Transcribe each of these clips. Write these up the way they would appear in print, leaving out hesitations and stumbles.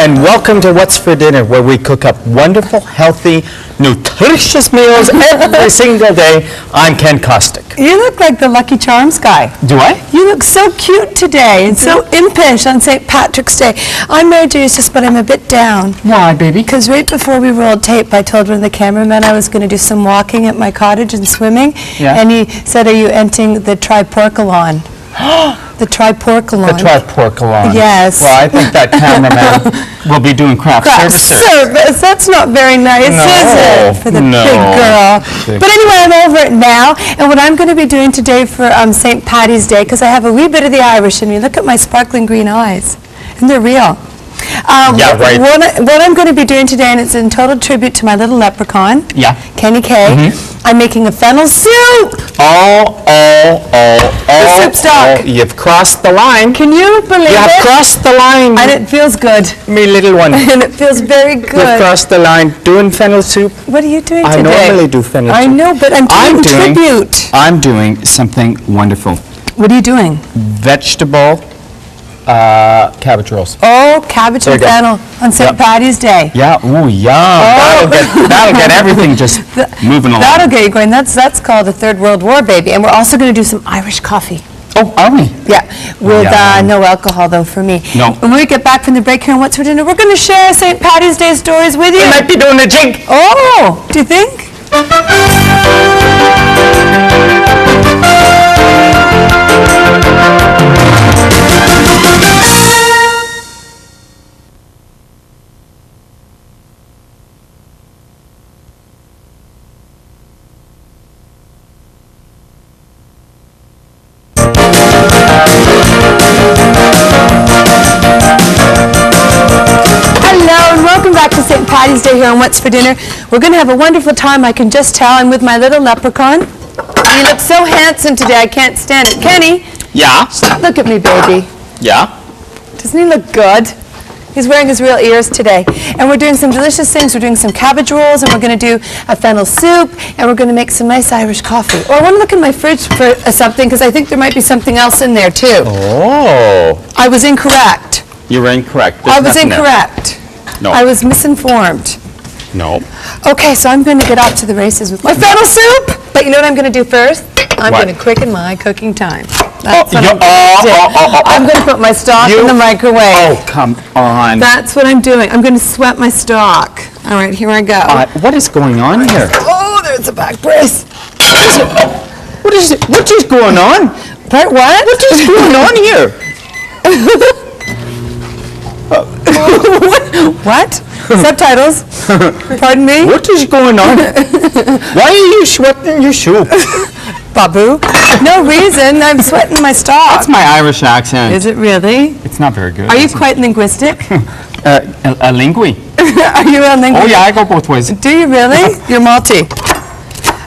and welcome to What's for Dinner, where we cook up wonderful, healthy, nutritious meals every single day. I'm Ken Kostick. You look like the Lucky Charms guy. Do I? You look so cute today and so impish on St. Patrick's Day. I'm married to Eustace, but I'm a bit down. Why, baby? Because right before we rolled tape, I told one of the cameramen I was going to do some walking at my cottage and swimming. Yeah. And he said, are you entering the triporkalon? The triporkalon. The triporkalon. Yes. Well, I think that cameraman will be doing craft services. That's not very nice, No, is it? For the big girl. But anyway, I'm over it now. And what I'm going to be doing today for St. Paddy's Day, because I have a wee bit of the Irish in me. Look at my sparkling green eyes. And they're real. Yeah, right. What I'm going to be doing today, and it's in total tribute to my little leprechaun, Yeah. Kenny K. I'm making a fennel soup. The soup stock. You've crossed the line. Can you believe You have it? crossed the line. And it feels good. Me little one. And it feels very good. You've crossed the line. Doing fennel soup. What are you doing I today? normally do fennel soup. I know, but I'm doing tribute. I'm doing something wonderful. What are you doing? Vegetable cabbage rolls. Oh, cabbage There and you go. fennel on St. Yep. Paddy's Day. Yeah, ooh, yum. That'll get everything just moving along. That'll get you going. That's called the Third World War, baby. And we're also going to do some Irish coffee. Oh, are we? Yeah, with Yum. no alcohol, though, for me. No. When we get back from the break here on What's for Dinner, we're going to share St. Paddy's Day stories with you. We might be doing a jig. Oh, do you think? St. Paddy's Day here on What's for Dinner. We're going to have a wonderful time. I can just tell. I'm with my little leprechaun. He looks so handsome today. I can't stand it. Kenny. Yeah. Look at me, baby. Yeah. Doesn't he look good? He's wearing his real ears today. And we're doing some delicious things. We're doing some cabbage rolls, and we're going to do a fennel soup, and we're going to make some nice Irish coffee. Oh, I want to look in my fridge for something, because I think there might be something else in there, too. Oh. I was incorrect. You were incorrect. I was incorrect. No. I was misinformed. No. Okay, so I'm going to get off to the races with my fennel soup. But you know what I'm going to do first? I'm What? going to quicken my cooking time. Oh, That's what I'm going to do. I'm going to put my stock in the microwave. Oh, come on. That's what I'm doing. I'm going to sweat my stock. All right, here I go. What is going on here? Oh, there's a back brace. What is it? What is going on? What? What is going on here? What? Subtitles. Pardon me? What is going on? Why are you sweating your soup? Babu. No reason. I'm sweating my stock. That's my Irish accent. Is it really? It's not very good. Are you quite linguistic? A lingui. Are you a linguist? Oh yeah, I go both ways. Do you really? You're multi.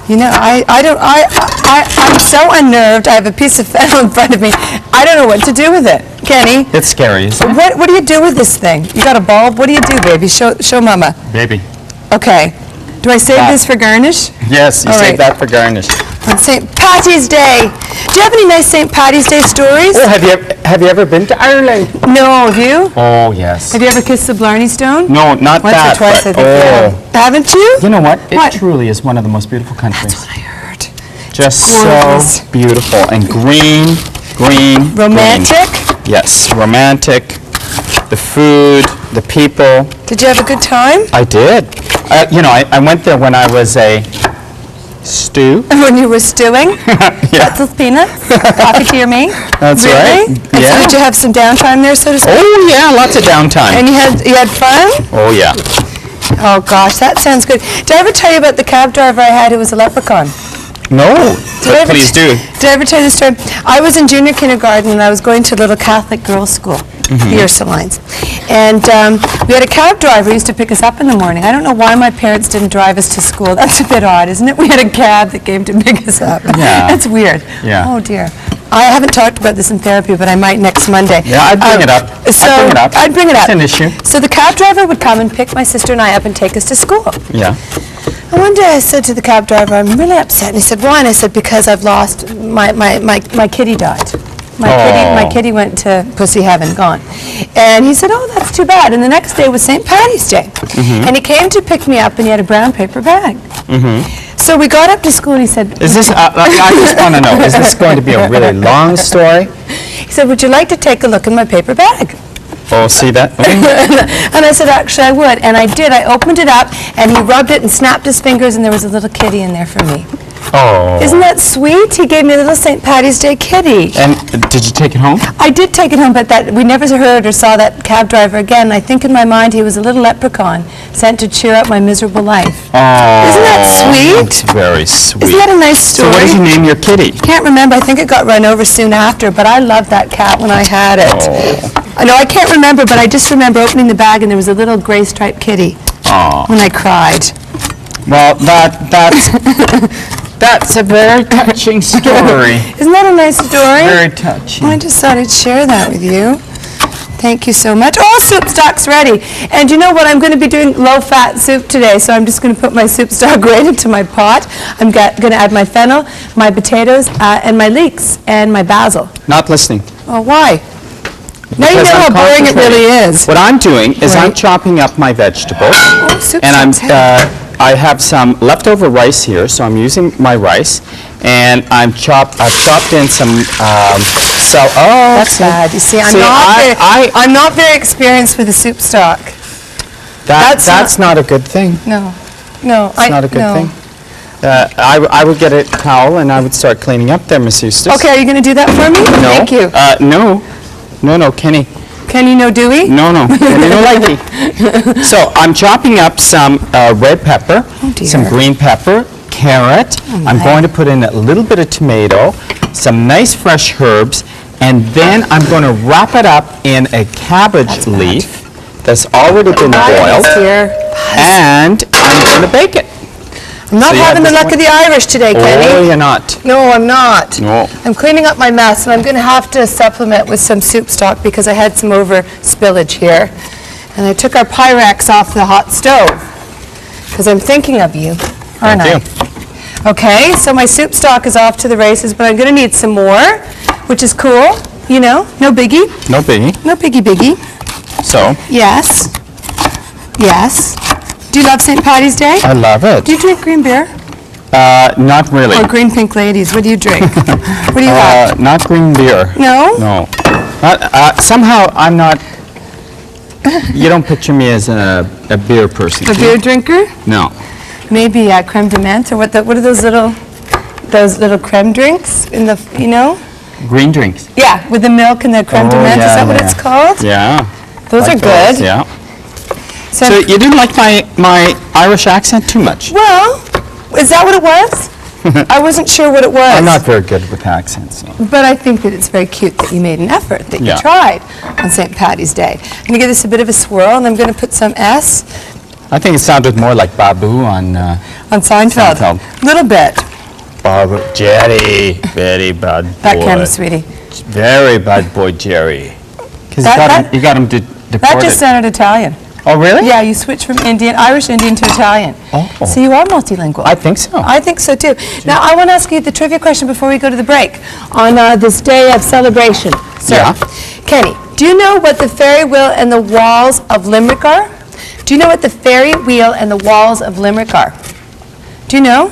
You know, I'm so unnerved. I have a piece of fennel in front of me. I don't know what to do with it. Kenny? It's scary, isn't it? What do you do with this thing? You got a bulb? What do you do, baby? Show Mama. Baby. Okay. Do I save this for garnish? Yes, you All save right. that for garnish. On St. Paddy's Day. Do you have any nice St. Paddy's Day stories? Oh, have you ever been to Ireland? No, have you? Oh, yes. Have you ever kissed the Blarney Stone? No, not Once that. or twice, I but- think. Yeah. Haven't you? You know what? What? It truly is one of the most beautiful countries. That's what I heard. Just gorgeous. so beautiful and green. Romantic? Green. Yes, romantic. The food, the people. Did you have a good time? I did. You know, I went there when I was a stew. When you were stewing? Yeah. Pretzels, peanuts, coffee to your meat? That's really? right. And so Yeah. did you have some downtime there, so to speak? Oh yeah, lots of downtime. And you had fun? Oh yeah. Oh gosh, that sounds good. Did I ever tell you about the cab driver I had who was a leprechaun? No, but please do. Did I ever tell you the story? I was in junior kindergarten and I was going to a little Catholic girls' school, the Ursulines. And we had a cab driver who used to pick us up in the morning. I don't know why my parents didn't drive us to school. That's a bit odd, isn't it? We had a cab that came to pick us up. Yeah. That's weird. Yeah. Oh dear. I haven't talked about this in therapy, but I might next Monday. Yeah, I'd bring it up. I'd bring it up. It's an issue. So the cab driver would come and pick my sister and I up and take us to school. Yeah. And one day I said to the cab driver, I'm really upset. And he said, why? And I said, because I've lost, my kitty died. My kitty went to pussy heaven, gone. And he said, oh, that's too bad. And the next day was St. Patty's Day. And he came to pick me up, and he had a brown paper bag. So we got up to school, and he said... Is this, I just want to know, is this going to be a really long story? He said, would you like to take a look in my paper bag? Oh, see that? And I said, actually, I would. And I did. I opened it up, and he rubbed it and snapped his fingers, and there was a little kitty in there for me. Oh. Isn't that sweet? He gave me a little St. Patty's Day kitty. And did you take it home? I did take it home, but we never heard or saw that cab driver again. I think in my mind he was a little leprechaun sent to cheer up my miserable life. Oh. Isn't that sweet? That's very sweet. Isn't that a nice story? So what did you name your kitty? Can't remember. I think it got run over soon after, but I loved that cat when I had it. Oh. I know I can't remember, but I just remember opening the bag and there was a little gray striped kitty. Oh. When I cried. Well, that's a very touching story. Isn't that a nice story? Very touching. Well, I just thought I'd share that with you. Thank you so much. Oh, soup stock's ready. And you know what? I'm going to be doing low-fat soup today, so I'm just going to put my soup stock right into my pot. I'm going to add my fennel, my potatoes, and my leeks, and my basil. Not listening. Oh, why? Now you Because know I'm how boring it really is. What I'm doing is I'm Right. chopping up my vegetables, Oh, soup and stock's I have some leftover rice here, so I'm using my rice, and I've chopped in some That's bad. You see, I'm not very experienced with the soup stock. That's not a good thing. No. It's not a good thing. I would get a towel and I would start cleaning up there, Miss Eustace. Okay, are you going to do that for me? No. Thank you. No, Kenny. Kenny no Dewey? No, Kenny no likey. So I'm chopping up some red pepper, some green pepper, carrot. I'm going to put in a little bit of tomato, some nice fresh herbs, and then I'm going to wrap it up in a cabbage leaf that's already been boiled, and I'm going to bake it. I'm not having the luck of the Irish today, Kenny. Oh, you're not. No, I'm not. No. I'm cleaning up my mess, and I'm going to have to supplement with some soup stock because I had some over spillage here. And I took our Pyrex off the hot stove because I'm thinking of you, aren't I? Thank you. Okay, so my soup stock is off to the races, but I'm going to need some more, which is cool. You know, no biggie. No biggie. No biggie. So? Yes. Do you love St. Patty's Day? I love it. Do you drink green beer? Not really. Or green pink ladies? What do you drink? What do you have? Not green beer. No? No. Somehow I'm not, you don't picture me as a beer person. A beer drinker? No. Maybe creme de menthe, or what are those little creme drinks in the, you know? Green drinks. Yeah, with the milk and the creme de menthe. Is that what it's called? Yeah. Those Like are good. those, yeah. So you didn't like my Irish accent too much? Well, is that what it was? I wasn't sure what it was. I'm not very good with accents. So. But I think that it's very cute that you made an effort, that you tried on St. Patty's Day. I'm going to give this a bit of a swirl, and I'm going to put some S. I think it sounded more like Babu on Seinfeld. Seinfeld. Little bit. Babu, Jerry, very bad boy. That camera, sweetie. Very bad boy, Jerry. Because you got him deported. That just sounded Italian. Oh, really? Yeah, you switched from Irish Indian to Italian. Oh. So you are multilingual. I think so. I think so, too. Now, I want to ask you the trivia question before we go to the break. On this day of celebration, sir. Yeah. Kenny, do you know what the ferry wheel and the walls of Limerick are? Do you know what the ferry wheel and the walls of Limerick are? Do you know?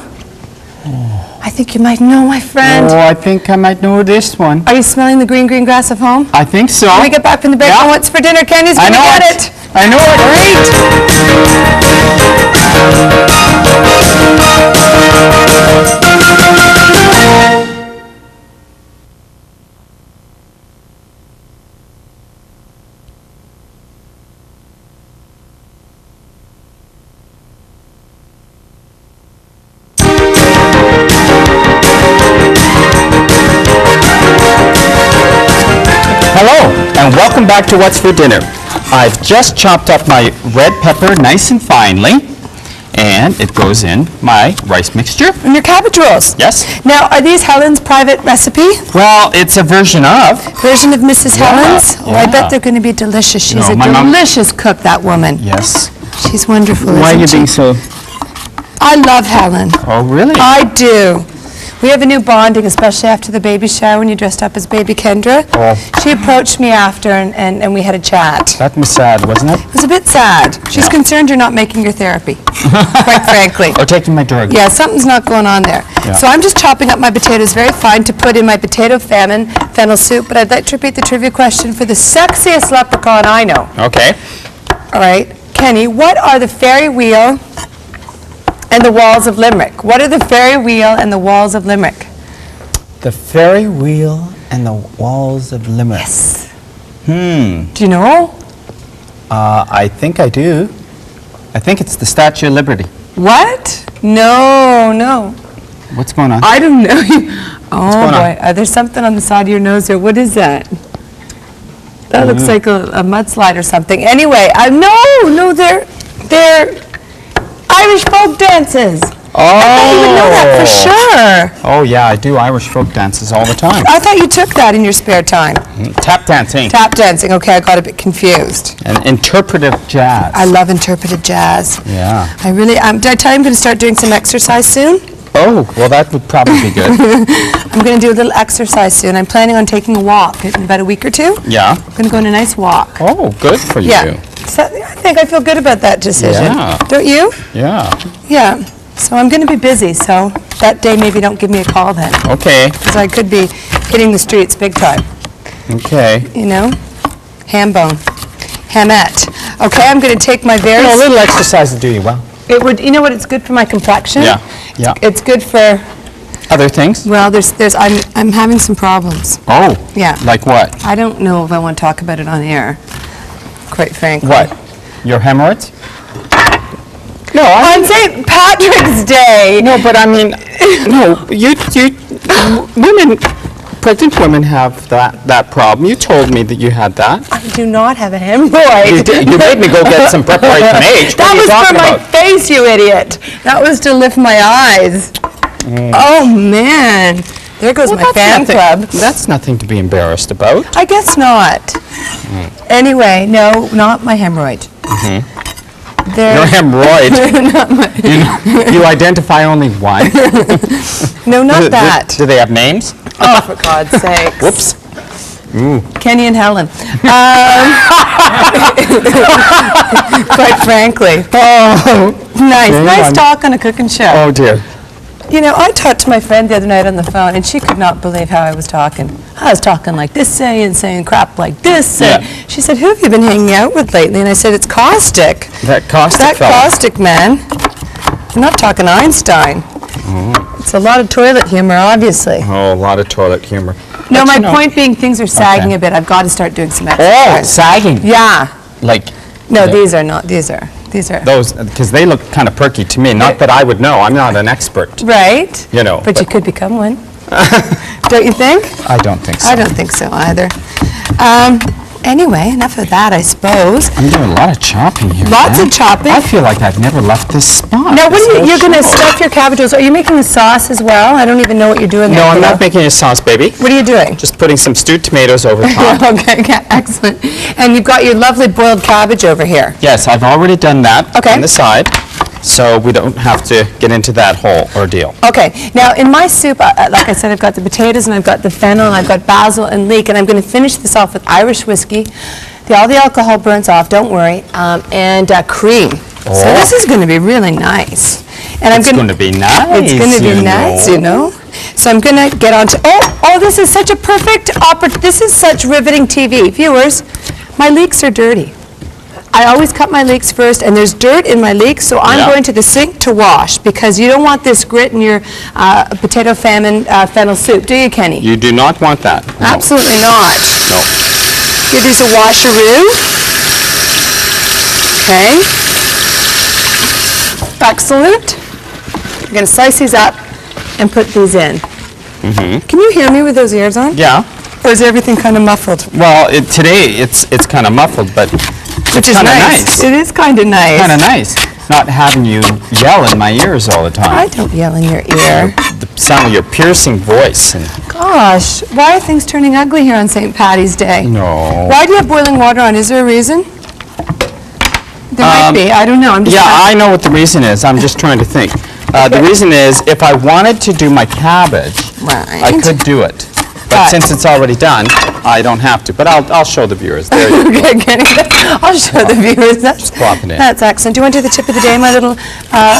I think you might know, my friend. Oh, I think I might know this one. Are you smelling the green grass of home? I think so. When we get back from the break, Yeah. what's for dinner? Kenny's going to get it. I know Hello, and welcome back to What's for Dinner. I've just chopped up my red pepper nice and finely, and it goes in my rice mixture. And your cabbage rolls. Yes. Now, are these Helen's private recipe? Well, it's a version of. Version of Mrs. Helen's? Oh, I yeah. bet they're going to be delicious. She's No, a my mom- delicious cook, that woman. Yes. She's wonderful, Why are you isn't being she? so... I love Helen. Oh, really? I do. We have a new bonding, especially after the baby shower when you dressed up as baby Kendra. Oh. She approached me after and we had a chat. That was sad, wasn't it? It was a bit sad. She's concerned you're not making your therapy, quite frankly. Or taking my drug. Yeah, something's not going on there. Yeah. So I'm just chopping up my potatoes very fine to put in my potato famine fennel soup, but I'd like to repeat the trivia question for the sexiest leprechaun I know. Okay. All right, Kenny, what are the fairy wheel and the walls of Limerick? What are the fairy wheel and the walls of Limerick? The ferry wheel and the walls of Limerick. Yes. Hmm. Do you know? I think I do. I think it's the Statue of Liberty. What? No. What's going on? I don't know. Oh going on? boy, there's something on the side of your nose there. What is that? That looks like a mudslide or something. Anyway, no, they're Irish folk dances. Oh. I thought you would know that for sure. Oh, yeah, I do Irish folk dances all the time. I thought you took that in your spare time. Tap dancing. Tap dancing. Okay, I got a bit confused. And interpretive jazz. I love interpretive jazz. Yeah. I really, did I tell you I'm going to start doing some exercise soon? Oh, well, that would probably be good. I'm going to do a little exercise soon. I'm planning on taking a walk in about a week or two. Yeah. I'm going to go on a nice walk. Oh, good for you. Yeah. So I feel good about that decision. Yeah. Don't you? Yeah. Yeah. So I'm going to be busy, so that day maybe don't give me a call then, Okay. because I could be hitting the streets big time, Okay. you know? Hambone. Hamette. Okay, I'm going to take my very... A little exercise will do you well. It would, you know what, it's good for my complexion. Yeah. Yeah. It's good for, Other things? well, I'm having some problems. Oh. Yeah. Like what? I don't know if I want to talk about it on air, quite frankly. What? Your hemorrhoids? No, On St. Patrick's Day! No, but I mean, no, women, pregnant women have that problem. You told me that you had that. I do not have a hemorrhoid. You made me go get some preparation H. What That are you was for talking my about? face, you idiot. That was to lift my eyes. Oh, man. There goes my fan club. That's nothing to be embarrassed about. I guess not. Anyway, no, not my hemorrhoid. Your hemorrhoid. You identify only one. No, not that. Do they have names? Oh, for God's sake. Whoops. Kenny and Helen. Quite frankly. Oh. Nice talk on a cooking show. Oh dear. You know, I talked to my friend the other night on the phone, and she could not believe how I was talking. I was talking like this, saying crap like this. And Yeah. she said, who have you been hanging out with lately? And I said, it's Caustic. That caustic That fella. Caustic, man. I'm not talking Einstein. It's a lot of toilet humor, obviously. Oh, a lot of toilet humor. No, But my you know- point being, things are sagging Okay. a bit. I've got to start doing some Oh, exercise. sagging. Yeah. Like No, Yeah. these are not. These are. those, because they look kind of perky to me. Not that I would know. I'm not an expert. Right? You know, But you could become one. Don't you think? I don't think so. I don't think so either. Anyway, enough of that, I suppose. I'm doing a lot of chopping here. Lots man. of chopping. I feel like I've never left this spot. Now, what this are whole you're going to show. stuff your cabbages? Are you making the sauce as well? I don't even know what you're doing there. No, I'm kiddo. not making a sauce, baby. What are you doing? Just putting some stewed tomatoes over top. Okay, excellent. And you've got your lovely boiled cabbage over here. Yes, I've already done that Okay. on the side, so we don't have to get into that whole ordeal. Okay, now in my soup, like I said, I've got the potatoes and I've got the fennel and I've got basil and leek, and I'm going to finish this off with Irish whiskey. All the alcohol burns off, don't worry, and cream. So Oh. this is going to be really nice. And It's going to be nice. It's going to be you nice, know. you know. So I'm going to get on to, this is such a perfect this is such riveting TV. Viewers, my leeks are dirty. I always cut my leeks first, and there's dirt in my leeks, so I'm Yeah. going to the sink to wash, because you don't want this grit in your potato famine fennel soup, do you, Kenny? You do not want that. No. Absolutely not. No. Give these a washeroo. Okay. Excellent. We're going to slice these up and put these in. Can you hear me with those ears on? Yeah. Or is everything kind of muffled? Well, today it's kind of muffled, but Which it's is kind of nice. nice. It is kind of nice. Kind of nice. Not having you yell in my ears all the time. I don't yell in your ear. The sound of your piercing voice. And Gosh, why are things turning ugly here on St. Patty's Day? no. Why do you have boiling water on? Is there a reason? There might be. I don't know. I'm just Yeah, I know what the reason is. I'm just trying to think. The reason is, if I wanted to do my cabbage, I Right. could do it. But But- since it's already done, I don't have to. But I'll show the viewers. There you go. Okay, getting that. I'll show the viewers. plop it in. That's excellent. Do you want to do the tip of the day, my little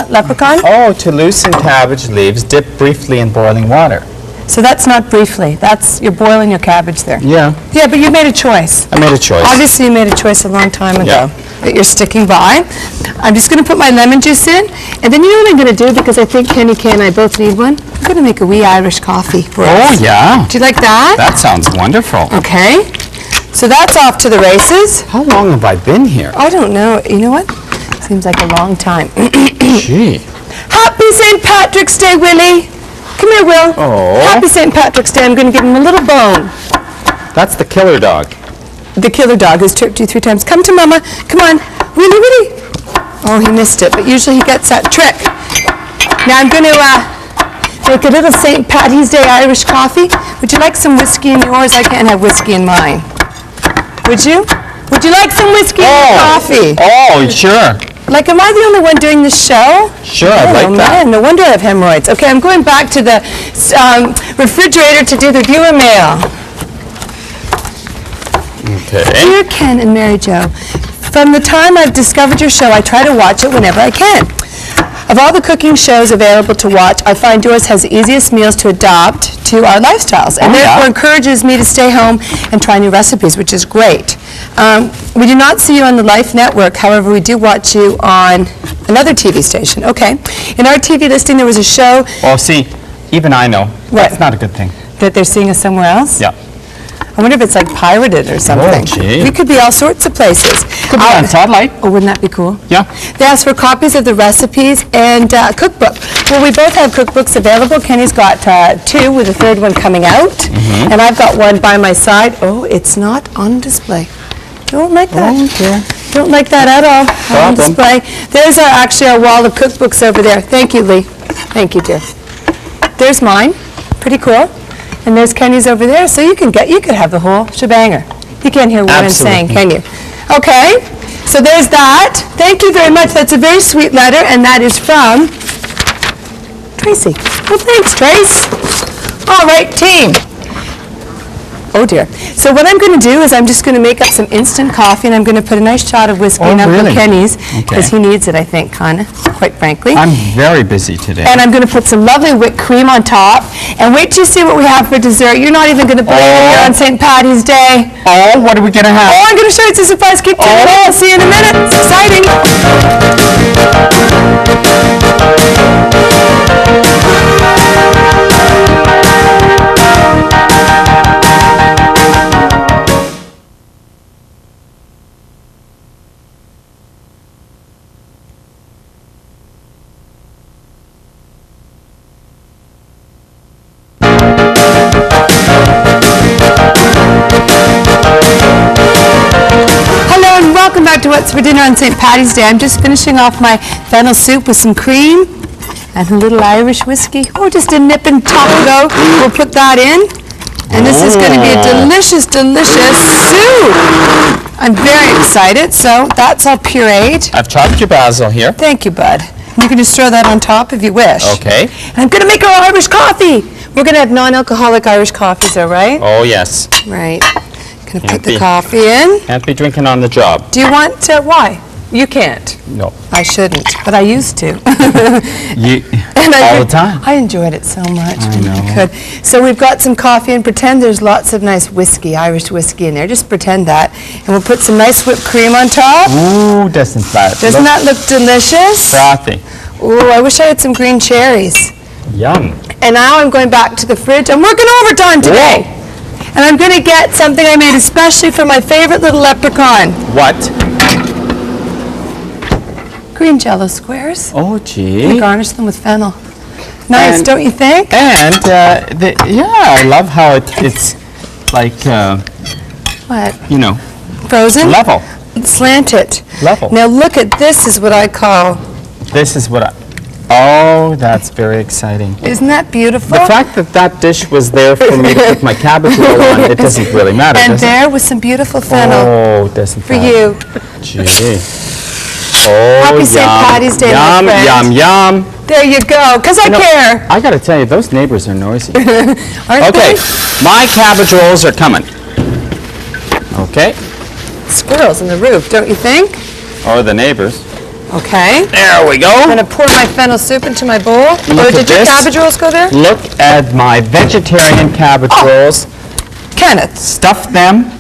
leprechaun? Oh, to loosen cabbage leaves, dip briefly in boiling water. So that's not briefly. That's, you're boiling your cabbage there. Yeah, Yeah, but you made a choice. I made a choice. Obviously, you made a choice a long time ago Yeah. that you're sticking by. I'm just going to put my lemon juice in, and then you know what I'm going to do, because I think Kenny Kay and I both need one? I'm going to make a wee Irish coffee for Oh, us. yeah. Do you like that? That sounds wonderful. Okay. So that's off to the races. How long have I been here? I don't know. You know what? Seems like a long time. Gee. Happy St. Patrick's Day, Willie. Come here, Will. Oh. Happy St. Patrick's Day. I'm going to give him a little bone. That's the killer dog. The killer dog has chirped you 3 times. Come to Mama. Come on. Willie, Willie. Oh, he missed it, but usually he gets that trick. Now I'm going to make a little St. Patty's Day Irish coffee. Would you like some whiskey in yours? I can't have whiskey in mine. Would you? Would you like some whiskey in your coffee? Oh, sure. Like, am I the only one doing this show? Sure, I'd Oh, like that. man, no wonder I have hemorrhoids. Okay, I'm going back to the refrigerator to do the viewer mail. Okay. Dear Ken and Mary Jo, from the time I've discovered your show, I try to watch it whenever I can. Of all the cooking shows available to watch, I find yours has the easiest meals to adopt to our lifestyles, and Oh, yeah. therefore encourages me to stay home and try new recipes, which is great. We do not see you on the Life Network, however, we do watch you on another TV station. Okay. In our TV listing, there was a show Well, see, even I know. That's not a good thing. that they're seeing us somewhere else. Yeah. I wonder if it's like pirated or something. gee. We could be all sorts of places. Could be on satellite. Oh, wouldn't that be cool? Yeah. They asked for copies of the recipes and cookbook. Well, we both have cookbooks available. Kenny's got 2 with the 3rd one coming out. And I've got one by my side. Oh, it's not on display. Don't like that. Okay. Don't like that at all. On Problem. display. There's actually our wall of cookbooks over there. Thank you, Lee. Thank you, dear. There's mine. Pretty cool. And there's Kenny's over there. So you could have the whole shebanger. You can't hear what I'm saying, can you? Okay. So there's that. Thank you very much. That's a very sweet letter, and that is from Tracy. Well, thanks, Trace. All right, team. Oh, dear. So what I'm going to do is I'm just going to make up some instant coffee, and I'm going to put a nice shot of whiskey in Uncle really? Kenny's, Okay. because he needs it, I think, kind of, quite frankly. I'm very busy today. And I'm going to put some lovely whipped cream on top. And wait till you see what we have for dessert. You're not even going to believe it here on St. Patty's Day. Oh, what are we going to have? Oh, I'm going to show you. It's a surprise. Keep tuning in. I'll see you in a minute. It's exciting. Hello and welcome back to What's for Dinner on St. Patty's Day. I'm just finishing off my fennel soup with some cream and a little Irish whiskey. Oh, just a nip and top though. We'll put that in. And this is going to be a delicious, delicious soup. I'm very excited. So that's all pureed. I've chopped your basil here. Thank you, bud. You can just throw that on top if you wish. Okay. And I'm going to make our Irish coffee. We're going to have non-alcoholic Irish coffees, all right? Oh, yes. Right. Going to put Can't the be. coffee in. Can't be drinking on the job. Do you want why? You can't. No. I shouldn't, but I used to. You, And all the time. I enjoyed it so much. I know. Good. So we've got some coffee, and pretend there's lots of nice whiskey, Irish whiskey in there. Just pretend that. And we'll put some nice whipped cream on top. Ooh, doesn't that Doesn't that look delicious? frothy? Ooh, I wish I had some green cherries. Yum. And now I'm going back to the fridge. I'm working overtime today. And I'm going to get something I made especially for my favorite little leprechaun. What? Green Jell-O squares. Oh, We gee. garnish them with fennel. Nice, And- don't you think? And, yeah, I love how it's like, What? you know, Frozen? level. Slanted. Level. Now look at this is what I call, This is what I, oh, that's very exciting. isn't that beautiful? The fact that that dish was there for me to put my cabbage roll on, it doesn't really matter, And does it? there was some beautiful fennel Oh, doesn't for that? you. Gee. Oh, Happy St. Patty's Day, my yum, friend. yum, yum. There you go, because I care. I got to tell you, those neighbors are noisy. Aren't Okay, they? my cabbage rolls are coming. Okay, Squirrels in the roof, don't you think? or the neighbors. Okay. There we go. I'm going to pour my fennel soup into my bowl. Look Did at your this. cabbage rolls go there? Look at my vegetarian cabbage rolls. Kenneth, Stuff them.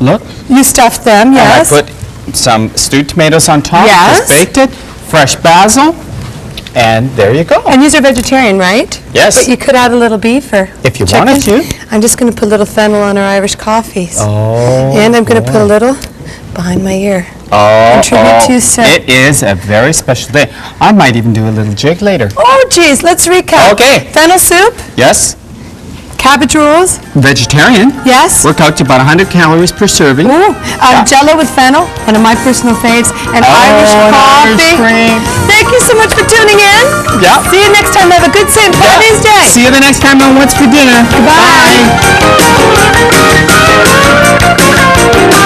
Look. you stuffed them, yes? And I put some stewed tomatoes on top. Yes. Just baked it. Fresh basil. And there you go. And these are vegetarian, right? Yes. But you could add a little beef or If you chicken. wanted to. I'm just going to put a little fennel on our Irish coffees. Oh. And I'm going to put a little behind my ear. Oh, Contribute to, sir. It is a very special day. I might even do a little jig later. Oh, geez, let's recap. Okay. Fennel soup, Yes. cabbage rolls, Vegetarian. yes. Work out to about 100 calories per serving. Ooh, Jello with fennel, one of my personal faves, and Oh, Irish and coffee. Irish cream. Thank you so much for tuning in. Yeah. See you next time. Have a good St. Patty's Day. See you the next time on What's for Dinner. Bye. Bye.